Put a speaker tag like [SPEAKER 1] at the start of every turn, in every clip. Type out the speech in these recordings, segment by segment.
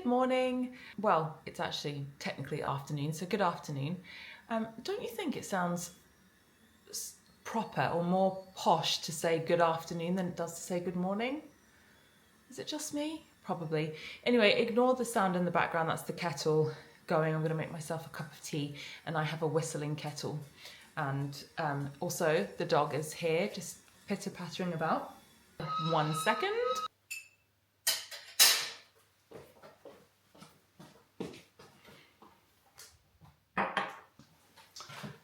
[SPEAKER 1] morning. Well, it's actually technically afternoon, so good afternoon. Don't you think it sounds proper or more posh to say good afternoon than it does to say good morning? Is it just me? Probably. Anyway, ignore the sound in the background. That's the kettle going. I'm going to make myself a cup of tea, and I have a whistling kettle. And also the dog is here, just pitter-pattering about. 1 second.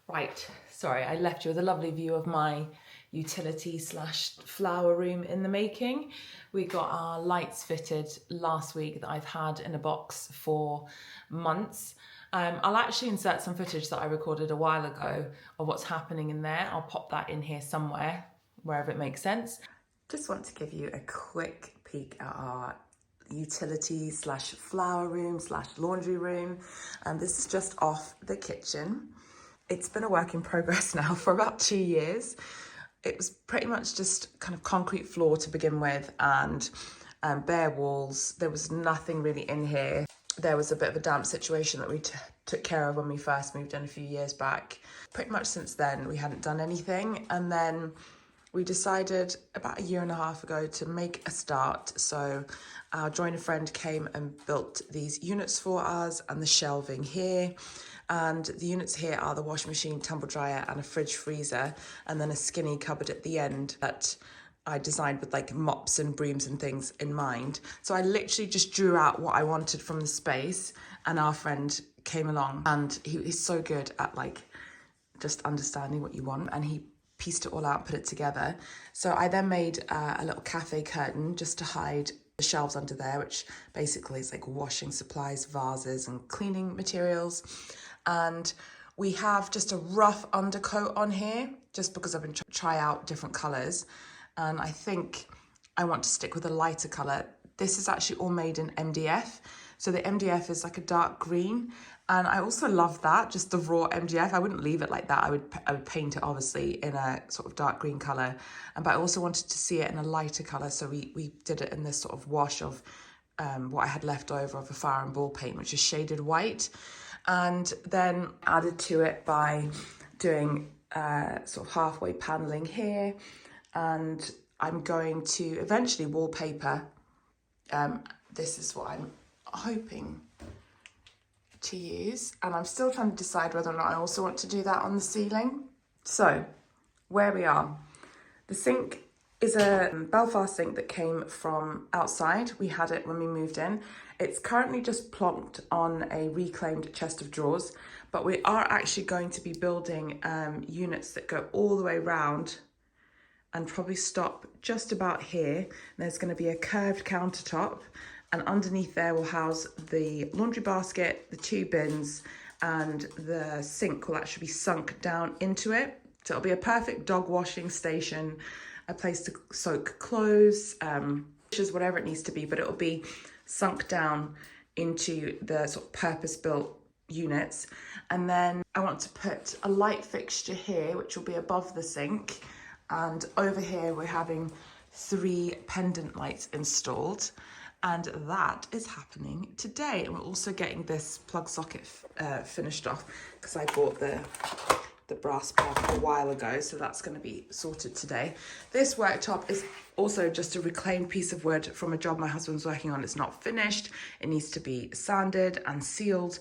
[SPEAKER 1] Right, sorry, I left you with a lovely view of my utility slash flower room in the making. We got our lights fitted last week that I've had in a box for months. I'll actually insert some footage that I recorded a while ago of what's happening in there. I'll pop that in here somewhere, wherever it makes sense. Just want to give you a quick peek at our utility slash flower room slash laundry room. This is just off the kitchen. It's been a work in progress now for about 2 years. It was pretty much just kind of concrete floor to begin with and bare walls. There was nothing really in here. There was a bit of a damp situation that we took care of when we first moved in a few years back. Pretty much since then, we hadn't done anything. And then we decided about 1.5 years ago to make a start. So our joiner friend came and built these units for us and the shelving here. And the units here are the washing machine, tumble dryer and a fridge freezer, and then a skinny cupboard at the end that I designed with like mops and brooms and things in mind. So I literally just drew out what I wanted from the space, and our friend came along and he is so good at like just understanding what you want, and he pieced it all out, put it together. So I then made a little cafe curtain just to hide the shelves under there, which basically is like washing supplies, vases and cleaning materials. And we have just a rough undercoat on here just because I've been trying out different colours, and I think I want to stick with a lighter colour. This is actually all made in MDF, so the MDF is like a dark green, and I also love that, just the raw MDF. I wouldn't leave it like that. I would paint it obviously in a sort of dark green colour, but I also wanted to see it in a lighter colour, so we did it in this sort of wash of what I had left over of a fire and ball paint, which is shaded white. And then added to it by doing sort of halfway paneling here, and I'm going to eventually wallpaper. This is what I'm hoping to use, and I'm still trying to decide whether or not I also want to do that on the ceiling. So where we are, the sink is a Belfast sink that came from outside. We had it when we moved in. It's currently just plonked on a reclaimed chest of drawers, but we are actually going to be building units that go all the way round and probably stop just about here. There's going to be a curved countertop, and underneath there will house the laundry basket, the 2 bins, and the sink will actually be sunk down into it. So it'll be a perfect dog washing station, a place to soak clothes, dishes, whatever it needs to be, but it'll be sunk down into the sort of purpose-built units. And then I want to put a light fixture here, which will be above the sink. And over here, we're having 3 pendant lights installed. And that is happening today. And we're also getting this plug socket finished off because I bought the brass plug a while ago, so that's going to be sorted today. This worktop is also just a reclaimed piece of wood from a job my husband's working on. It's not finished, it needs to be sanded and sealed,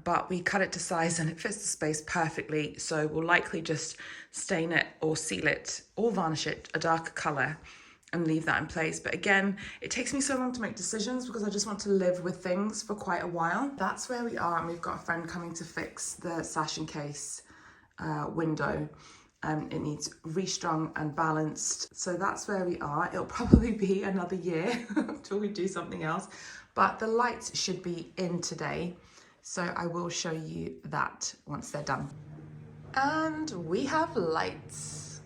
[SPEAKER 1] but we cut it to size and it fits the space perfectly, so we'll likely just stain it or seal it or varnish it a darker colour and leave that in place. But again, it takes me so long to make decisions because I just want to live with things for quite a while. That's where we are, and we've got a friend coming to fix the sash and case window. It needs restrung and balanced, so that's where we are. It'll probably be another year until we do something else, but the lights should be in today, so I will show you that once they're done. And we have lights.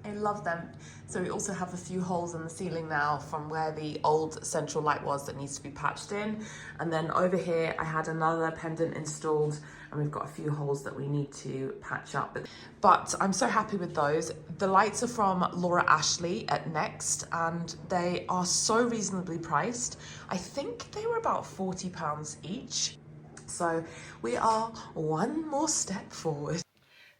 [SPEAKER 1] I love them. So we also have a few holes in the ceiling now from where the old central light was that needs to be patched in. And then over here, I had another pendant installed and we've got a few holes that we need to patch up. But I'm so happy with those. The lights are from Laura Ashley at Next and they are so reasonably priced. I think they were about £40 each. So we are one more step forward.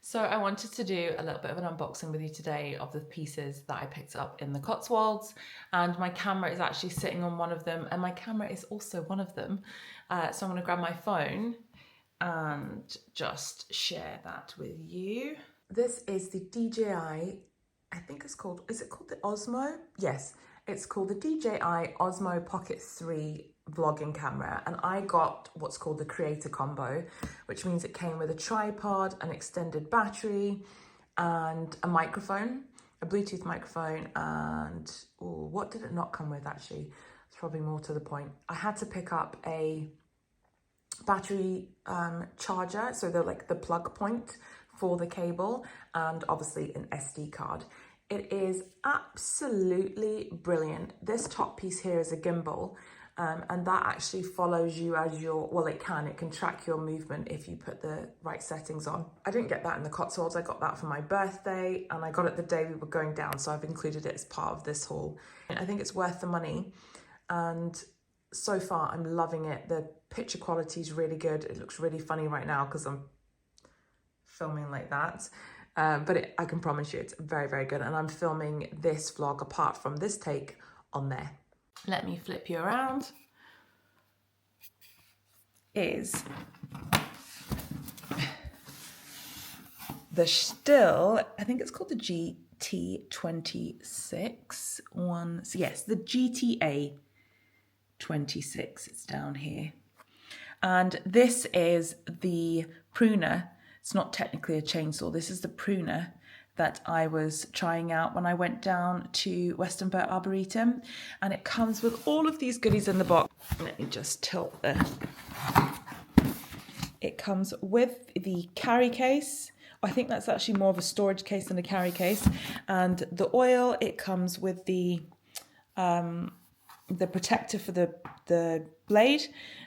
[SPEAKER 1] So I wanted to do a little bit of an unboxing with you today of the pieces that I picked up in the Cotswolds, and my camera is actually sitting on one of them and my camera is also one of them. So I'm going to grab my phone and just share that with you. This is the DJI, I think it's called, is it called the Osmo? Yes, it's called the DJI Osmo Pocket 3 vlogging camera, and I got what's called the creator combo, which means it came with a tripod, an extended battery and a microphone, a Bluetooth microphone, and what did it not come with actually? It's probably more to the point. I had to pick up a battery charger, so they're like the plug point for the cable, and obviously an SD card. It is absolutely brilliant. This top piece here is a gimbal, and that actually follows you as you're, well, it can track your movement if you put the right settings on. I didn't get that in the Cotswolds, I got that for my birthday, and I got it the day we were going down, so I've included it as part of this haul. I think it's worth the money, and so far I'm loving it. The picture quality is really good. It looks really funny right now because I'm filming like that. But I can promise you it's very, very good. And I'm filming this vlog apart from this take on there. Let me flip you around. Is the Stihl, I think it's called the GT26 one. So yes, the GTA 26, it's down here. And this is the pruner. It's not technically a chainsaw. This is the pruner that I was trying out when I went down to Westonbirt Arboretum. And it comes with all of these goodies in the box. Let me just tilt this. It comes with the carry case. I think that's actually more of a storage case than a carry case. And the oil, it comes with the protector for the blade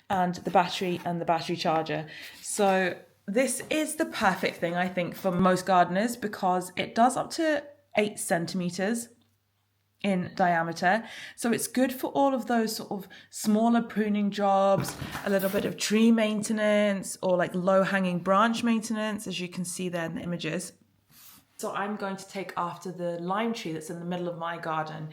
[SPEAKER 1] and the battery charger. So this is the perfect thing, I think, for most gardeners because it does up to 8 centimeters in diameter. So it's good for all of those sort of smaller pruning jobs, a little bit of tree maintenance or like low hanging branch maintenance, as you can see there in the images. So I'm going to take after the lime tree that's in the middle of my garden.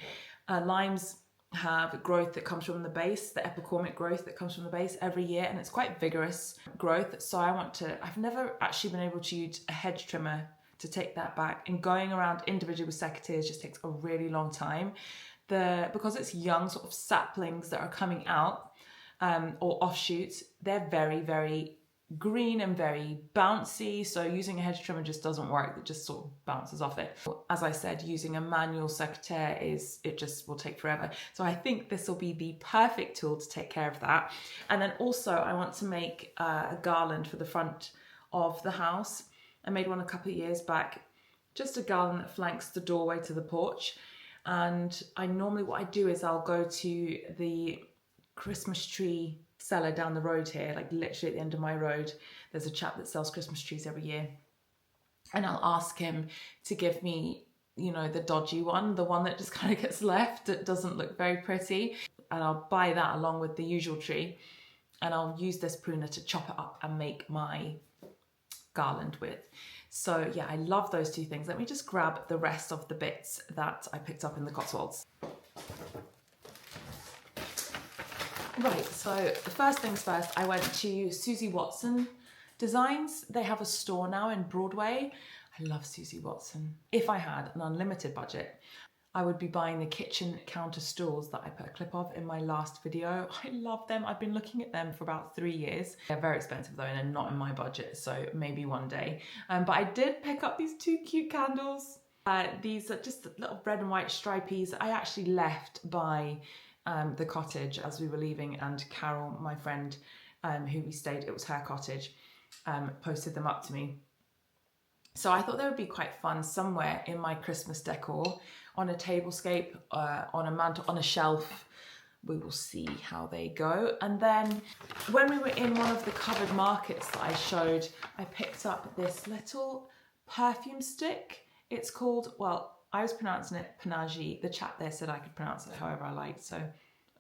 [SPEAKER 1] Limes have growth that comes from the base, the epicormic growth that comes from the base every year, and it's quite vigorous growth. So I've never actually been able to use a hedge trimmer to take that back, and going around individually with secateurs just takes a really long time. Because it's young sort of saplings that are coming out or offshoots, they're very, very green and very bouncy, so using a hedge trimmer just doesn't work. It just sort of bounces off it. As I said, using a manual secateur it just will take forever. So I think this will be the perfect tool to take care of that. And then also I want to make a garland for the front of the house. I made one a couple of years back, just a garland that flanks the doorway to the porch. And what I do is I'll go to the Christmas tree seller down the road here, like literally at the end of my road. There's a chap that sells Christmas trees every year, and I'll ask him to give me, you know, the dodgy one, the one that just kind of gets left, that doesn't look very pretty, and I'll buy that along with the usual tree, and I'll use this pruner to chop it up and make my garland with. So yeah, I love those two things. Let me just grab the rest of the bits that I picked up in the Cotswolds. Right, so the first things first, I went to Susie Watson Designs. They have a store now in Broadway. I love Susie Watson. If I had an unlimited budget, I would be buying the kitchen counter stools that I put a clip of in my last video. I love them. I've been looking at them for about 3 years. They're very expensive though, and they're not in my budget, so maybe one day. But I did pick up these 2 cute candles. These are just little red and white stripies. I actually left by the cottage as we were leaving, and Carol, my friend who we stayed, it was her cottage, posted them up to me. So I thought they would be quite fun somewhere in my Christmas decor, on a tablescape, on a mantle, on a shelf. We will see how they go. And then when we were in one of the covered markets that I showed, I picked up this little perfume stick. It's called, well, I was pronouncing it Panache. The chap there said I could pronounce it however I liked. So,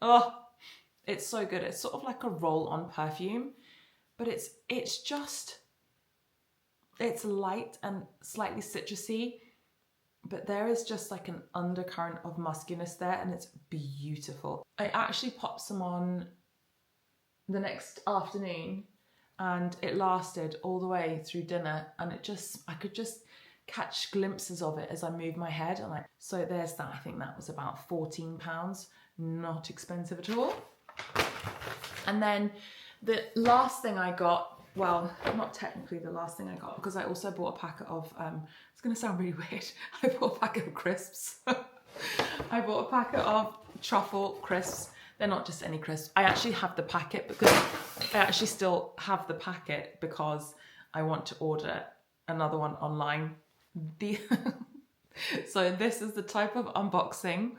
[SPEAKER 1] oh, it's so good. It's sort of like a roll-on perfume, but it's light and slightly citrusy, but there is just like an undercurrent of muskiness there, and it's beautiful. I actually popped some on the next afternoon, and it lasted all the way through dinner, and I could just catch glimpses of it as I moved my head. And so there's that. I think that was about £14, not expensive at all. And then the last thing I got, well, not technically the last thing I got, because I also bought a packet of, it's going to sound really weird, I bought a packet of crisps. I bought a packet of truffle crisps. They're not just any crisps. I actually have the packet because I want to order another one online. So this is the type of unboxing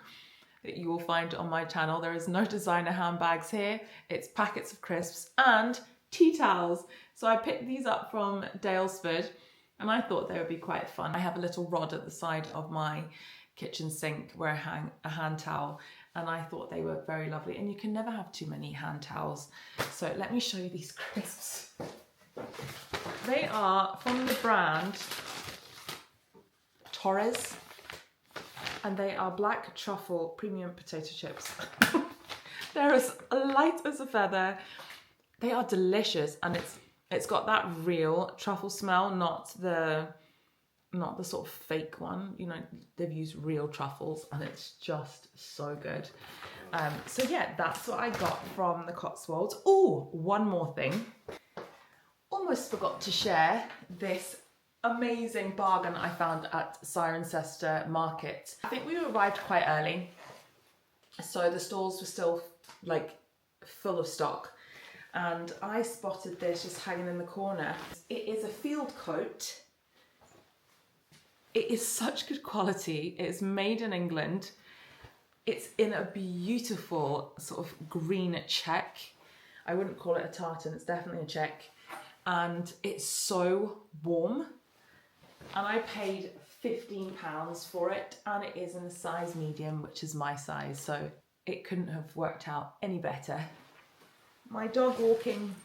[SPEAKER 1] that you will find on my channel. There is no designer handbags here. It's packets of crisps and tea towels. So I picked these up from Dalesford, and I thought they would be quite fun. I have a little rod at the side of my kitchen sink where I hang a hand towel, and I thought they were very lovely. And you can never have too many hand towels. So let me show you these crisps. They are from the brand Torres, and they are black truffle premium potato chips. They're as light as a feather. They are delicious, and it's got that real truffle smell, not the sort of fake one. You know, they've used real truffles, and it's just so good. So yeah, that's what I got from the Cotswolds. Oh, one more thing. Almost forgot to share this amazing bargain I found at Cirencester Market. I think we arrived quite early, so the stalls were still like full of stock. And I spotted this just hanging in the corner. It is a field coat. It is such good quality. It's made in England. It's in a beautiful sort of green check. I wouldn't call it a tartan, it's definitely a check. And it's so warm. And I paid £15 for it, and it is in a size medium, which is my size. So it couldn't have worked out any better. My dog walking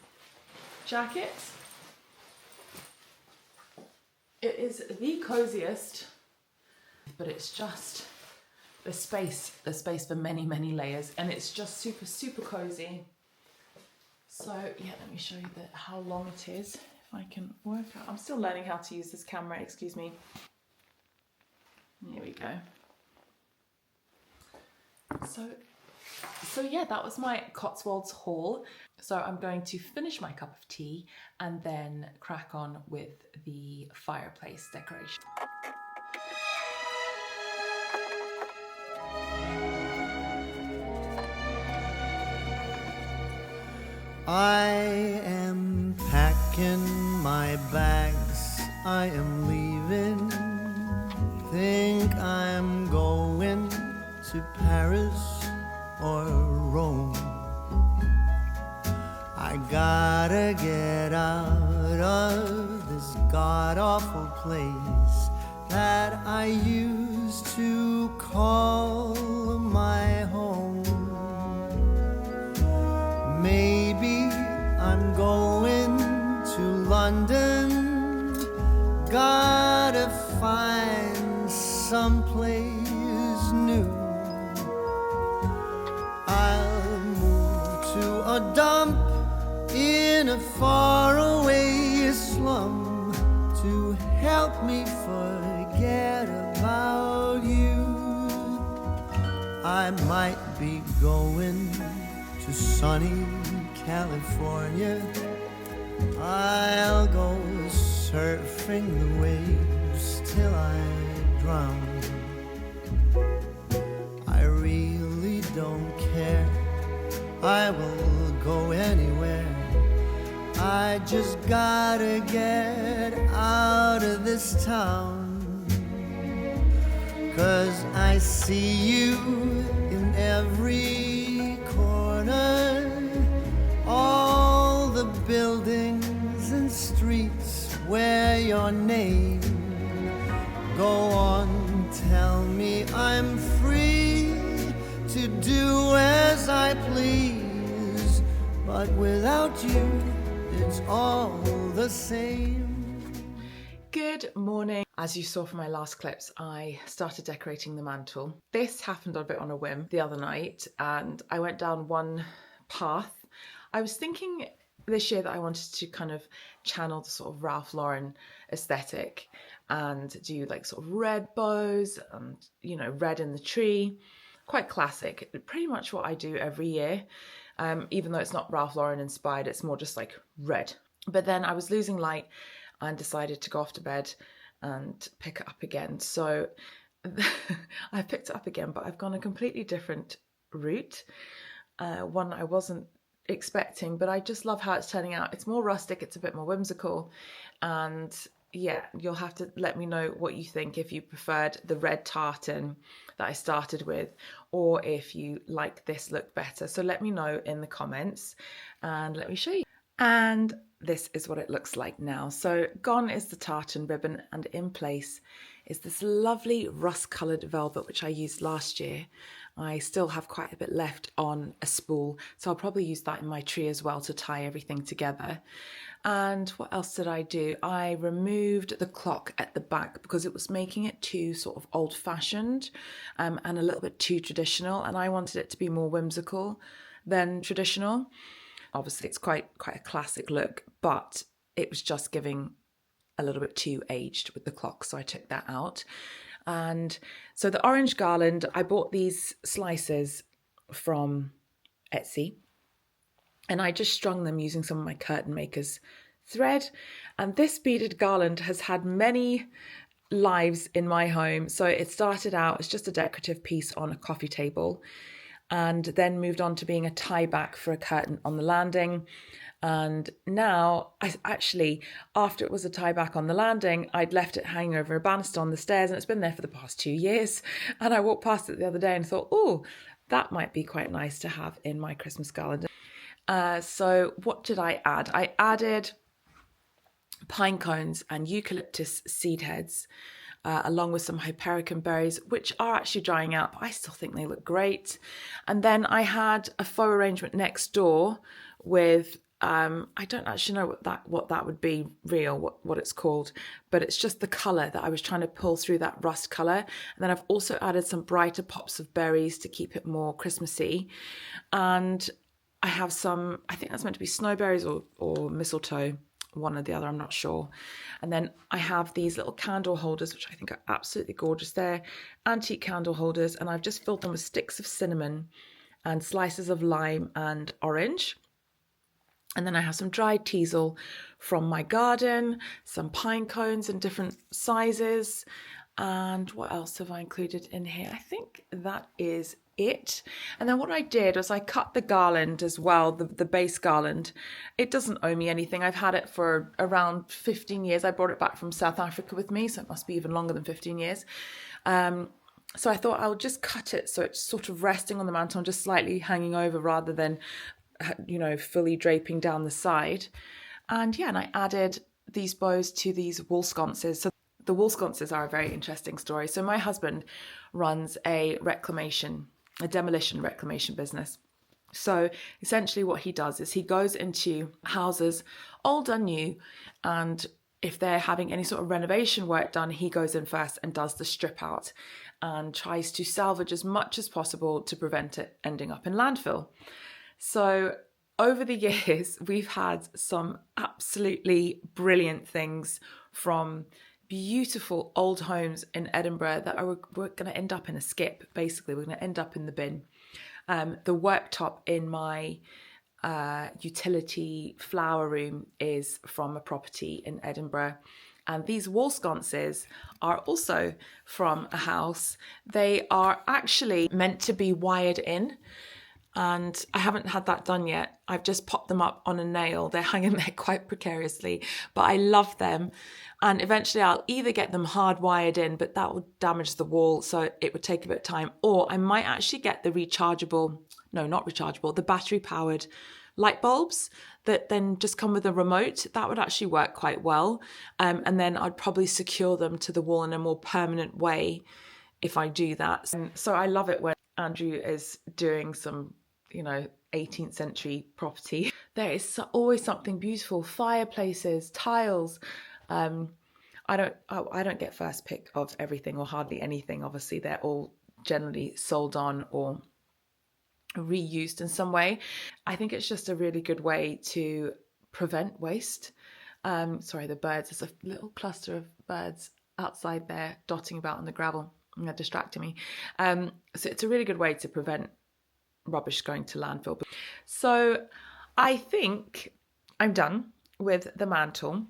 [SPEAKER 1] jacket. It is the coziest, but it's just the space for many, many layers, and it's just super, super cozy. So yeah, let me show you how long it is, if I can work out. I'm still learning how to use this camera, excuse me. Here we go. So yeah, that was my Cotswolds haul. So I'm going to finish my cup of tea and then crack on with the fireplace decoration.
[SPEAKER 2] I am packing my bags, I am leaving. Think I'm going to Paris or Rome. I gotta get out of this god-awful place that I used to call my home. Maybe I'm going to London, gotta find someplace new. I'll move to a dump in a faraway slum to help me forget about you. I might be going to sunny California. I'll go surfing the waves till I drown. I really don't care, I will go anywhere. I just gotta get out of this town. 'Cause I see you in every corner, all the buildings and streets where your name. Go on, tell me I'm free to do as I please, but without you, it's all the same.
[SPEAKER 1] Good morning. As you saw from my last clips, I started decorating the mantle. This happened a bit on a whim the other night, and I went down one path. I was thinking this year that I wanted to kind of channel the sort of Ralph Lauren aesthetic and do like sort of red bows and, you know, red in the tree. Quite classic, pretty much what I do every year. Even though it's not Ralph Lauren inspired, it's more just like red. But then I was losing light and decided to go off to bed and pick it up again. So I picked it up again, but I've gone a completely different route, one I wasn't expecting, but I just love how it's turning out. It's more rustic, it's a bit more whimsical, and yeah, you'll have to let me know what you think, if you preferred the red tartan that I started with, or if you like this look better. So let me know in the comments and let me show you. And this is what it looks like now. So gone is the tartan ribbon, and in place is this lovely rust coloured velvet, which I used last year. I still have quite a bit left on a spool, so I'll probably use that in my tree as well to tie everything together. And what else did I do? I removed the clock at the back because it was making it too sort of old-fashioned and a little bit too traditional, and I wanted it to be more whimsical than traditional. Obviously, it's quite a classic look, but it was just giving a little bit too aged with the clock, so I took that out. And so the orange garland, I bought these slices from Etsy, and I just strung them using some of my curtain maker's thread. And this beaded garland has had many lives in my home. So it started out as just a decorative piece on a coffee table, and then moved on to being a tie back for a curtain on the landing. And now, after it was a tie back on the landing, I'd left it hanging over a banister on the stairs, and it's been there for the past 2 years. And I walked past it the other day and thought, oh, that might be quite nice to have in my Christmas garland. So what did I add? I added pine cones and eucalyptus seed heads, along with some hypericum berries, which are actually drying out, but I still think they look great. And then I had a faux arrangement next door with, I don't actually know what that would be real, what it's called, but it's just the colour that I was trying to pull through, that rust colour. And then I've also added some brighter pops of berries to keep it more Christmassy. And I have some, I think that's meant to be snowberries or mistletoe, one or the other, I'm not sure. And then I have these little candle holders, which I think are absolutely gorgeous. They're antique candle holders, and I've just filled them with sticks of cinnamon and slices of lime and orange. And then I have some dried teasel from my garden, some pine cones in different sizes. And what else have I included in here? I think that is it. And then what I did was I cut the garland as well, the base garland. It doesn't owe me anything. I've had it for around 15 years. I brought it back from South Africa with me, so it must be even longer than 15 years. So I thought I'll just cut it so it's sort of resting on the mantle and just slightly hanging over rather than, you know, fully draping down the side. And yeah, and I added these bows to these wall sconces. So the wall sconces are a very interesting story. So my husband runs a demolition reclamation business. So essentially what he does is he goes into houses, old and new, and if they're having any sort of renovation work done, he goes in first and does the strip out and tries to salvage as much as possible to prevent it ending up in landfill. So over the years, we've had some absolutely brilliant things, from beautiful old homes in Edinburgh that we're going to end up in a skip. Basically, we're going to end up in the bin. The worktop in my utility flower room is from a property in Edinburgh. And these wall sconces are also from a house. They are actually meant to be wired in, and I haven't had that done yet. I've just popped them up on a nail. They're hanging there quite precariously, but I love them. And eventually I'll either get them hardwired in, but that will damage the wall, so it would take a bit of time, or I might actually get the the battery powered light bulbs that then just come with a remote. That would actually work quite well. And then I'd probably secure them to the wall in a more permanent way if I do that. So I love it when Andrew is doing some, 18th century property. There is always something beautiful, fireplaces, tiles. I don't get first pick of everything or hardly anything. Obviously, they're all generally sold on or reused in some way. I think it's just a really good way to prevent waste. Sorry, the birds. There's a little cluster of birds outside there dotting about on the gravel and they're distracting me. So it's a really good way to prevent rubbish going to landfill. So I think I'm done with the mantle.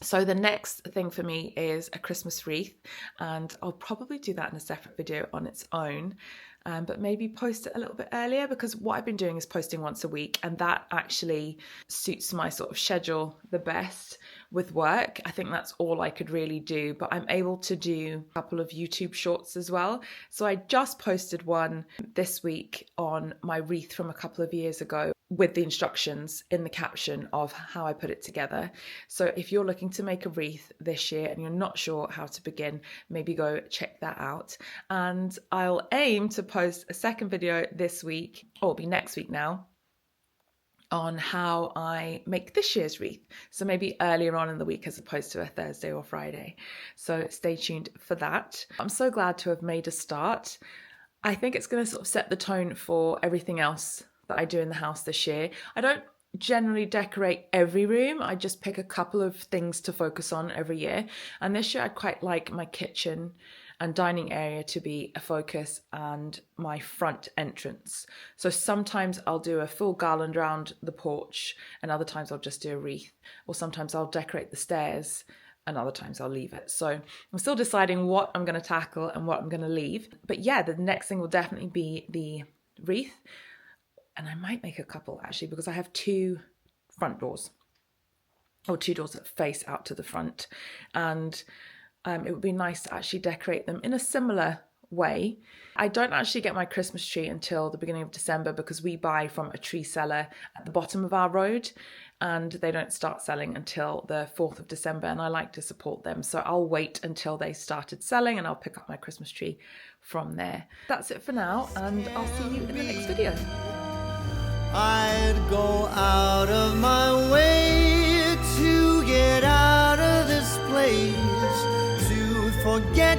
[SPEAKER 1] So the next thing for me is a Christmas wreath, and I'll probably do that in a separate video on its own, but maybe post it a little bit earlier, because what I've been doing is posting once a week, and that actually suits my sort of schedule the best with work. I think that's all I could really do, but I'm able to do a couple of YouTube shorts as well. So I just posted one this week on my wreath from a couple of years ago, with the instructions in the caption of how I put it together. So if you're looking to make a wreath this year and you're not sure how to begin, maybe go check that out. And I'll aim to post a second video this week, or it'll be next week now, on how I make this year's wreath. So maybe earlier on in the week as opposed to a Thursday or Friday. So stay tuned for that. I'm so glad to have made a start. I think it's going to sort of set the tone for everything else that I do in the house this year. I don't generally decorate every room. I just pick a couple of things to focus on every year. And this year I'd quite like my kitchen and dining area to be a focus, and my front entrance. So sometimes I'll do a full garland around the porch, and other times I'll just do a wreath, or sometimes I'll decorate the stairs, and other times I'll leave it. So I'm still deciding what I'm going to tackle and what I'm going to leave. But yeah, the next thing will definitely be the wreath. And I might make a couple actually, because I have two front doors, or two doors that face out to the front. And it would be nice to actually decorate them in a similar way. I don't actually get my Christmas tree until the beginning of December, because we buy from a tree seller at the bottom of our road, and they don't start selling until the 4th of December, and I like to support them. So I'll wait until they started selling and I'll pick up my Christmas tree from there. That's it for now, and I'll see you in the next video.
[SPEAKER 2] I'd go out of my way to get out of this place, to forget